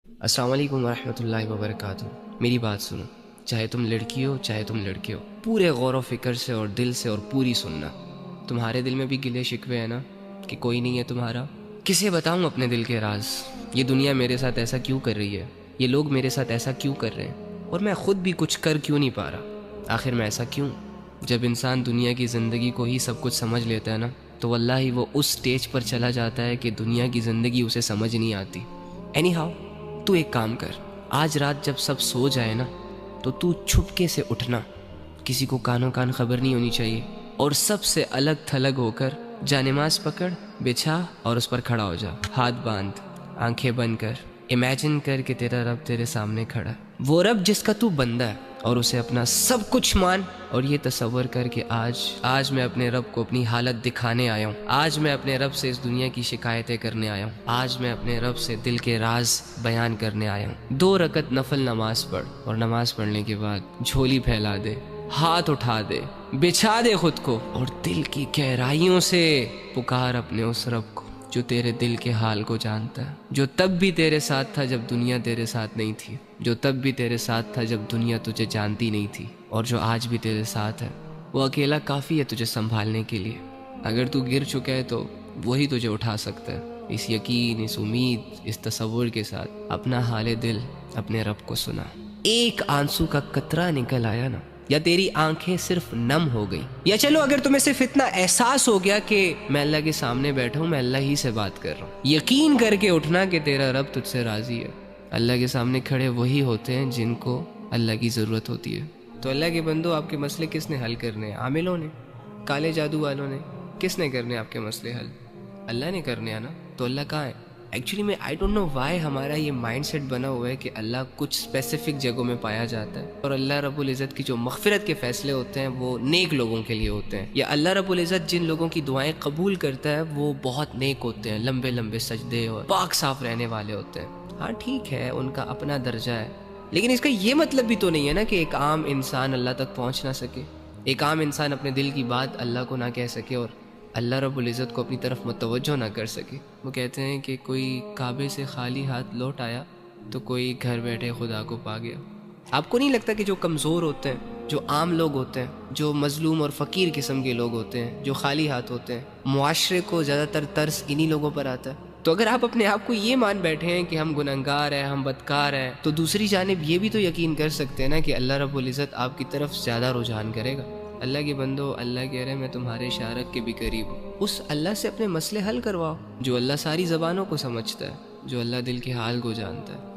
السلام علیکم ورحمۃ اللہ وبرکاتہ۔ میری بات سنو، چاہے تم لڑکی ہو چاہے تم لڑکے ہو، پورے غور و فکر سے اور دل سے اور پوری سننا۔ تمہارے دل میں بھی گلے شکوے ہیں نا کہ کوئی نہیں ہے تمہارا؟ کسے بتاؤں اپنے دل کے راز؟ یہ دنیا میرے ساتھ ایسا کیوں کر رہی ہے؟ یہ لوگ میرے ساتھ ایسا کیوں کر رہے ہیں؟ اور میں خود بھی کچھ کر کیوں نہیں پا رہا؟ آخر میں ایسا کیوں؟ جب انسان دنیا کی زندگی کو ہی سب کچھ سمجھ لیتا ہے نا، تو واللہ ہی وہ اس سٹیج پر چلا جاتا ہے کہ دنیا کی زندگی اسے سمجھ نہیں آتی۔ اینی ہاؤ، تو ایک کام کر، آج رات جب سب سو جائے نا تو چھپکے سے اٹھنا، کسی کو کانوں کان خبر نہیں ہونی چاہیے، اور سب سے الگ تھلگ ہو کر جانماز پکڑ، بچھا اور اس پر کھڑا ہو جا، ہاتھ باندھ، آنکھیں بند کر، امیجن کر کہ تیرا رب تیرے سامنے کھڑا ہے، وہ رب جس کا تو بندہ ہے، اور اسے اپنا سب کچھ مان، اور یہ تصور کر کہ آج میں اپنے رب کو اپنی حالت دکھانے آیا ہوں، آج میں اپنے رب سے اس دنیا کی شکایتیں کرنے آیا ہوں، آج میں اپنے رب سے دل کے راز بیان کرنے آیا ہوں۔ 2 رکعت نفل نماز پڑھ، اور نماز پڑھنے کے بعد جھولی پھیلا دے، ہاتھ اٹھا دے، بچھا دے خود کو، اور دل کی گہرائیوں سے پکار اپنے اس رب کو جو تیرے دل کے حال کو جانتا ہے، جو تب بھی تیرے ساتھ تھا جب دنیا تیرے ساتھ نہیں تھی، جو تب بھی تیرے ساتھ تھا جب دنیا تجھے جانتی نہیں تھی، اور جو آج بھی تیرے ساتھ ہے۔ وہ اکیلا کافی ہے تجھے سنبھالنے کے لیے۔ اگر تو گر چکا ہے تو وہی تجھے اٹھا سکتا ہے۔ اس یقین، اس امید، اس تصور کے ساتھ اپنا حال دل اپنے رب کو سنا۔ ایک آنسو کا قطرہ نکل آیا نا، یا تیری آنکھیں صرف نم ہو گئی، یا چلو اگر تمہیں صرف اتنا احساس ہو گیا کہ میں اللہ کے سامنے بیٹھا ہوں، میں اللہ ہی سے بات کر رہا ہوں، یقین کر کے اٹھنا کہ تیرا رب تجھ سے راضی ہے۔ اللہ کے سامنے کھڑے وہی ہوتے ہیں جن کو اللہ کی ضرورت ہوتی ہے۔ تو اللہ کے بندو، آپ کے مسئلے کس نے حل کرنے ہیں؟ عاملوں نے؟ کالے جادو والوں نے؟ کس نے کرنے آپ کے مسئلے حل؟ اللہ نے کرنے ہیں نا۔ تو اللہ کہاں ہے؟ ایکچولی میں آئی ڈونٹ نو وائی ہمارا یہ مائنڈ سیٹ بنا ہوا ہے کہ اللہ کچھ اسپیسیفک جگہوں میں پایا جاتا ہے، اور اللہ رب العزت کی جو مغفرت کے فیصلے ہوتے ہیں وہ نیک لوگوں کے لیے ہوتے ہیں، یا اللہ رب العزت جن لوگوں کی دعائیں قبول کرتا ہے وہ بہت نیک ہوتے ہیں، لمبے لمبے سجدے اور پاک صاف رہنے والے ہوتے ہیں۔ ہاں ٹھیک ہے، ان کا اپنا درجہ ہے، لیکن اس کا یہ مطلب بھی تو نہیں ہے نا کہ ایک عام انسان اللہ تک پہنچ نہ سکے، ایک عام انسان اپنے دل کی بات اللہ کو نہ کہہ سکے، اور اللہ رب العزت کو اپنی طرف متوجہ نہ کر سکے۔ وہ کہتے ہیں کہ کوئی کعبے سے خالی ہاتھ لوٹ آیا تو کوئی گھر بیٹھے خدا کو پا گیا۔ آپ کو نہیں لگتا کہ جو کمزور ہوتے ہیں، جو عام لوگ ہوتے ہیں، جو مظلوم اور فقیر قسم کے لوگ ہوتے ہیں، جو خالی ہاتھ ہوتے ہیں، معاشرے کو زیادہ تر ترس انہی لوگوں پر آتا ہے؟ تو اگر آپ اپنے آپ کو یہ مان بیٹھے ہیں کہ ہم گنہگار ہیں، ہم بدکار ہیں، تو دوسری جانب یہ بھی تو یقین کر سکتے ہیں نا کہ اللہ رب العزت آپ کی طرف زیادہ رجحان کرے گا۔ اللہ کے بندو، اللہ کہہ رہے ہیں میں تمہارے اشارت کے بھی قریب ہوں۔ اس اللہ سے اپنے مسئلے حل کرواؤ، جو اللہ ساری زبانوں کو سمجھتا ہے، جو اللہ دل کے حال کو جانتا ہے۔